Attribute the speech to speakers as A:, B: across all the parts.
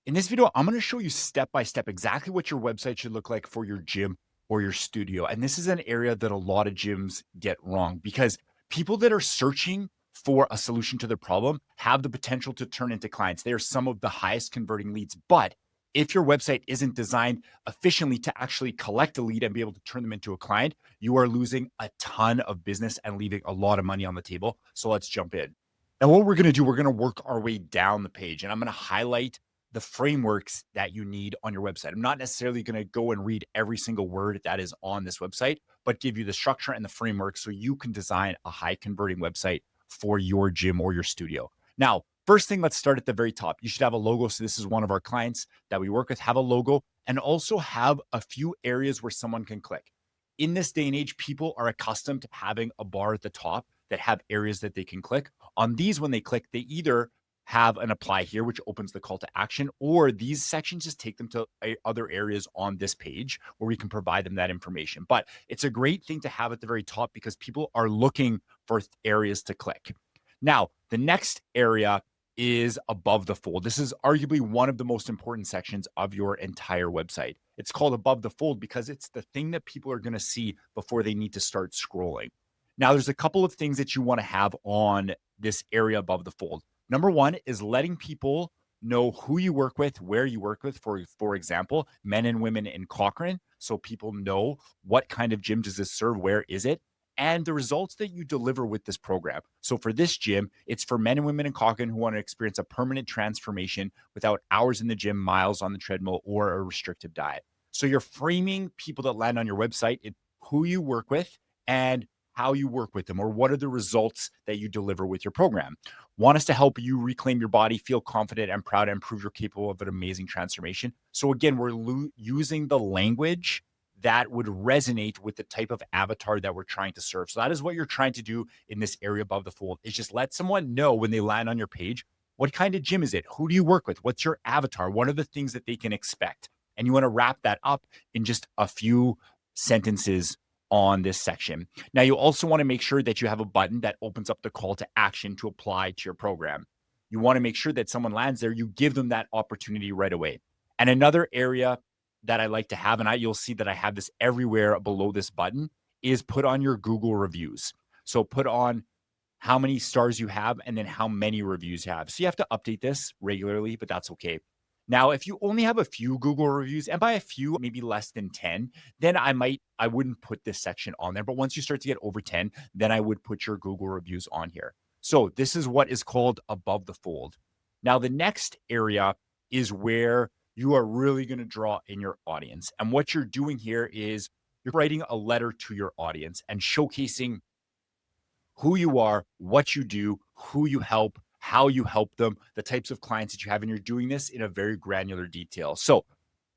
A: In this video, I'm going to show you step by step exactly what your website should look like for your gym or your studio. And this is an area that a lot of gyms get wrong because people that are searching for a solution to their problem have the potential to turn into clients. They are some of the highest converting leads. But if your website isn't designed efficiently to actually collect a lead and be able to turn them into a client, you are losing a ton of business and leaving a lot of money on the table. So let's jump in. And what we're going to do, we're going to work our way down the page, and I'm going to highlight the frameworks that you need on your website. I'm not necessarily going to go and read every single word that is on this website, but give you the structure and the framework so you can design a high converting website for your gym or your studio. Now, first thing, let's start at the very top. You should have a logo. So this is one of our clients that we work with, have a logo, and also have a few areas where someone can click. In this day and age, people are accustomed to having a bar at the top that have areas that they can click. On these, when they click, they either have an apply here, which opens the call to action, or these sections just take them to other areas on this page where we can provide them that information. But it's a great thing to have at the very top because people are looking for areas to click. Now, the next area is above the fold. This is arguably one of the most important sections of your entire website. It's called above the fold because it's the thing that people are going to see before they need to start scrolling. Now, there's a couple of things that you want to have on this area above the fold. Number one is letting people know who you work with, where you work with, for example, men and women in Cochrane. So people know what kind of gym does this serve, where is it, and the results that you deliver with this program. So for this gym, it's for men and women in Cochrane who want to experience a permanent transformation without hours in the gym, miles on the treadmill, or a restrictive diet. So you're framing people that land on your website, who you work with, and how you work with them, or what are the results that you deliver with your program. Want us to help you reclaim your body, feel confident and proud, and prove you're capable of an amazing transformation. So again, we're using the language that would resonate with the type of avatar that we're trying to serve. So that is what you're trying to do in this area above the fold, is just let someone know when they land on your page, what kind of gym is it? Who do you work with? What's your avatar? What are the things that they can expect? And you want to wrap that up in just a few sentences on this section. Now, you also want to make sure that you have a button that opens up the call to action to apply to your program. You want to make sure that someone lands there, you give them that opportunity right away. And another area that I like to have, and you'll see that I have this everywhere below this button, is put on your Google reviews. So put on how many stars you have and then how many reviews you have. So you have to update this regularly, but that's okay. Now, if you only have a few Google reviews, and by a few, maybe less than 10, then I wouldn't put this section on there. But once you start to get over 10, then I would put your Google reviews on here. So this is what is called above the fold. Now, the next area is where you are really going to draw in your audience. And what you're doing here is you're writing a letter to your audience and showcasing who you are, what you do, who you help, how you help them, the types of clients that you have, and you're doing this in a very granular detail. So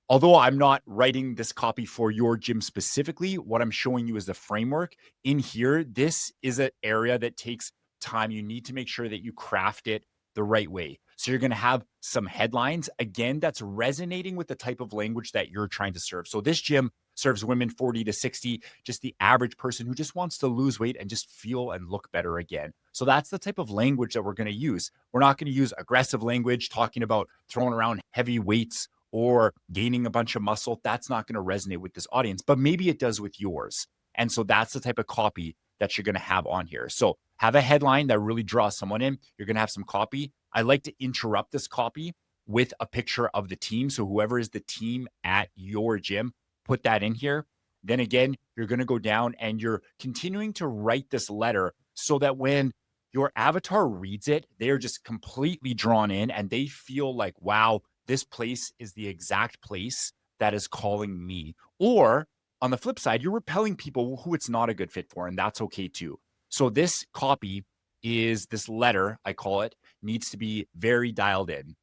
A: although I'm not writing this copy for your gym specifically, what I'm showing you is the framework. In here, this is an area that takes time. You need to make sure that you craft it the right way. So you're going to have some headlines, again, that's resonating with the type of language that you're trying to serve. So this gym serves women 40 to 60, just the average person who just wants to lose weight and just feel and look better again. So that's the type of language that we're going to use. We're not going to use aggressive language talking about throwing around heavy weights or gaining a bunch of muscle. That's not going to resonate with this audience, but maybe it does with yours. And so that's the type of copy that you're going to have on here. So have a headline that really draws someone in. You're going to have some copy. I like to interrupt this copy with a picture of the team. So whoever is the team at your gym, put that in here. Then again, you're going to go down and you're continuing to write this letter so that when your avatar reads it, they're just completely drawn in and they feel like, wow, this place is the exact place that is calling me. Or on the flip side, you're repelling people who it's not a good fit for, and that's okay too. So this copy is this letter, I call it, needs to be very dialed in.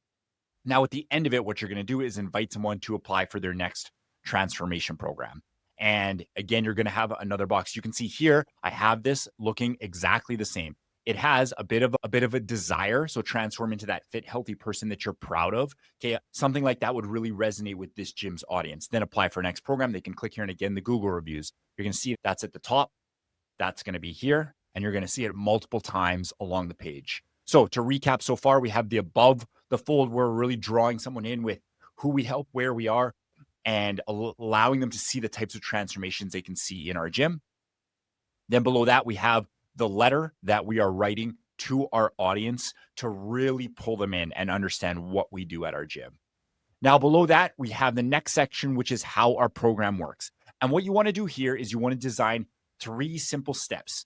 A: Now, at the end of it, what you're going to do is invite someone to apply for their next transformation program. And again, you're going to have another box. You can see here, I have this looking exactly the same. It has a bit of a desire. So transform into that fit, healthy person that you're proud of. Okay. Something like that would really resonate with this gym's audience. Then apply for next program. They can click here. And again, the Google reviews, you're going to see that's at the top. That's going to be here. And you're going to see it multiple times along the page. So to recap so far, we have the above the fold, we're really drawing someone in with who we help, where we are, and allowing them to see the types of transformations they can see in our gym. Then below that, we have the letter that we are writing to our audience to really pull them in and understand what we do at our gym. Now, below that, we have the next section, which is how our program works. And what you want to do here is you want to design 3 simple steps.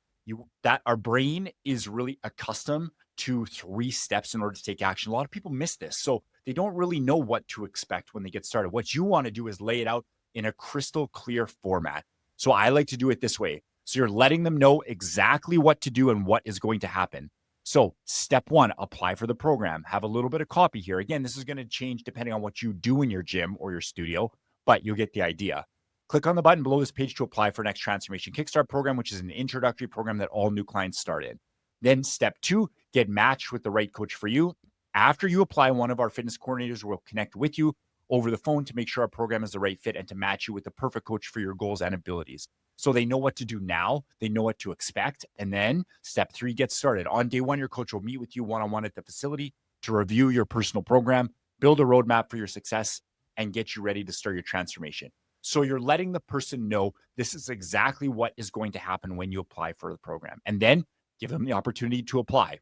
A: That our brain is really accustomed to 3 steps in order to take action. A lot of people miss this. So they don't really know what to expect when they get started. What you want to do is lay it out in a crystal clear format. So I like to do it this way. So you're letting them know exactly what to do and what is going to happen. So step 1, apply for the program. Have a little bit of copy here. Again, this is going to change depending on what you do in your gym or your studio, but you'll get the idea. Click on the button below this page to apply for Next Transformation Kickstart program, which is an introductory program that all new clients start in. Then step 2, get matched with the right coach for you. After you apply, one of our fitness coordinators will connect with you over the phone to make sure our program is the right fit and to match you with the perfect coach for your goals and abilities. So they know what to do now, they know what to expect. And then step 3 gets started. On day 1, your coach will meet with you one-on-one at the facility to review your personal program, build a roadmap for your success, and get you ready to start your transformation. So you're letting the person know this is exactly what is going to happen when you apply for the program. And then give them the opportunity to apply.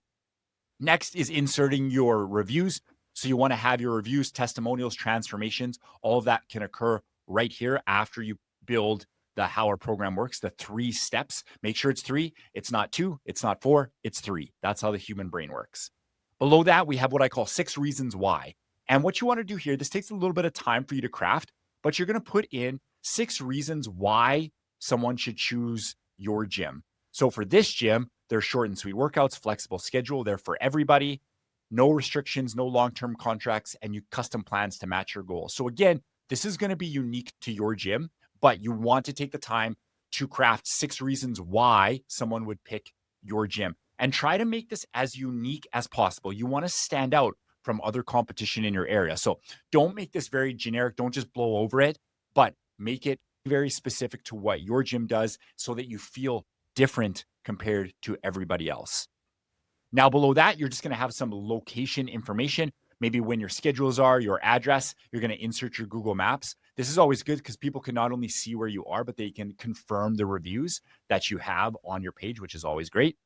A: Next is inserting your reviews. So you want to have your reviews, testimonials, transformations, all of that can occur right here after you build the how our program works, the 3 steps. Make sure it's 3. It's not 2. It's not 4. It's 3. That's how the human brain works. Below that, we have what I call 6 reasons why. And what you want to do here, this takes a little bit of time for you to craft, but you're going to put in 6 reasons why someone should choose your gym. So for this gym, they're short and sweet workouts, flexible schedule. They're for everybody. No restrictions, no long-term contracts, and you custom plans to match your goals. So again, this is going to be unique to your gym, but you want to take the time to craft 6 reasons why someone would pick your gym and try to make this as unique as possible. You want to stand out from other competition in your area. So don't make this very generic. Don't just blow over it, but make it very specific to what your gym does so that you feel different compared to everybody else. Now, below that, you're just going to have some location information, maybe when your schedules are, your address. You're going to insert your Google Maps. This is always good because people can not only see where you are, but they can confirm the reviews that you have on your page, which is always great.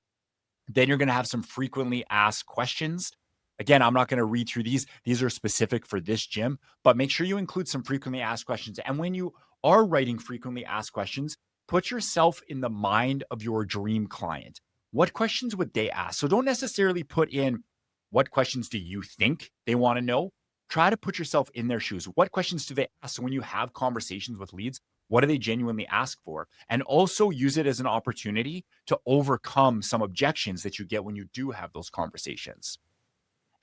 A: Then you're going to have some frequently asked questions. Again, I'm not going to read through these. These are specific for this gym, but make sure you include some frequently asked questions. And when you are writing frequently asked questions, put yourself in the mind of your dream client. What questions would they ask? So don't necessarily put in what questions do you think they want to know. Try to put yourself in their shoes. What questions do they ask? So when you have conversations with leads, what do they genuinely ask for? And also use it as an opportunity to overcome some objections that you get when you do have those conversations.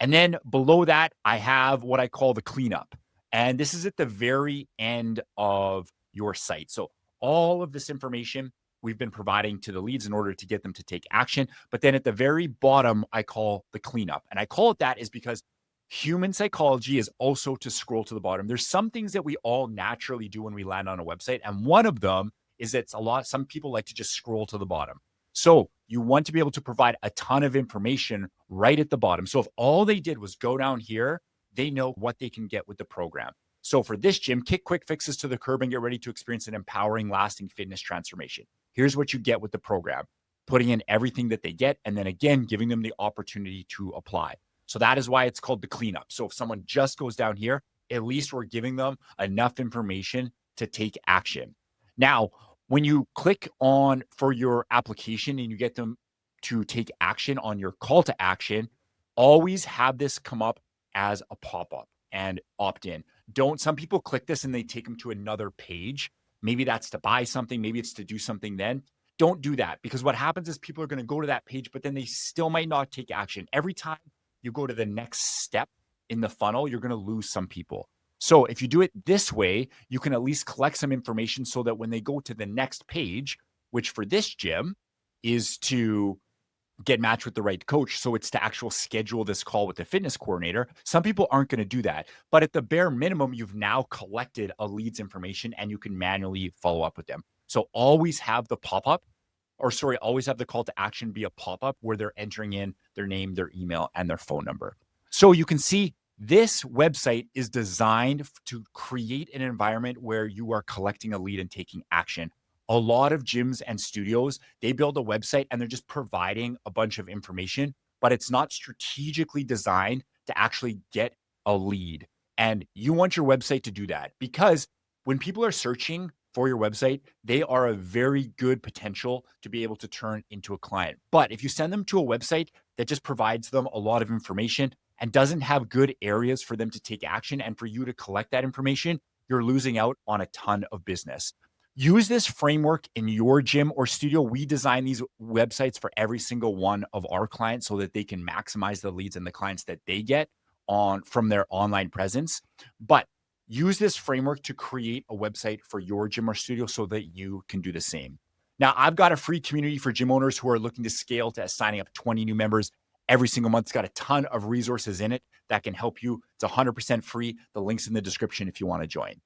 A: And then below that, I have what I call the cleanup. And this is at the very end of your site. So all of this information we've been providing to the leads in order to get them to take action. But then at the very bottom, I call the cleanup. And I call it that is because human psychology is also to scroll to the bottom. There's some things that we all naturally do when we land on a website. And one of them is that some people like to just scroll to the bottom. So you want to be able to provide a ton of information right at the bottom. So if all they did was go down here, they know what they can get with the program. So for this gym, kick quick fixes to the curb and get ready to experience an empowering, lasting fitness transformation. Here's what you get with the program, putting in everything that they get, and then again, giving them the opportunity to apply. So that is why it's called the cleanup. So if someone just goes down here, at least we're giving them enough information to take action. Now, when you click on for your application and you get them to take action on your call to action, always have this come up as a pop-up and opt in. Some people click this and they take them to another page. Maybe that's to buy something. Maybe it's to do something then. Don't do that because what happens is people are going to go to that page, but then they still might not take action. Every time you go to the next step in the funnel, you're going to lose some people. So if you do it this way, you can at least collect some information so that when they go to the next page, which for this gym is to get matched with the right coach. So it's to actually schedule this call with the fitness coordinator. Some people aren't going to do that, but at the bare minimum, you've now collected a lead's information and you can manually follow up with them. So always have the pop-up always have the call to action be a pop-up where they're entering in their name, their email, and their phone number. So you can see This website is designed to create an environment where you are collecting a lead and taking action. A lot of gyms and studios, they build a website and they're just providing a bunch of information, but it's not strategically designed to actually get a lead. And you want your website to do that because when people are searching for your website, they are a very good potential to be able to turn into a client. But if you send them to a website that just provides them a lot of information and doesn't have good areas for them to take action and for you to collect that information, you're losing out on a ton of business. Use this framework in your gym or studio. We design these websites for every single one of our clients so that they can maximize the leads and the clients that they get on from their online presence. But use this framework to create a website for your gym or studio so that you can do the same. Now, I've got a free community for gym owners who are looking to scale to signing up 20 new members every single month. It's got a ton of resources in it that can help you. It's 100% free. The link's in the description if you want to join.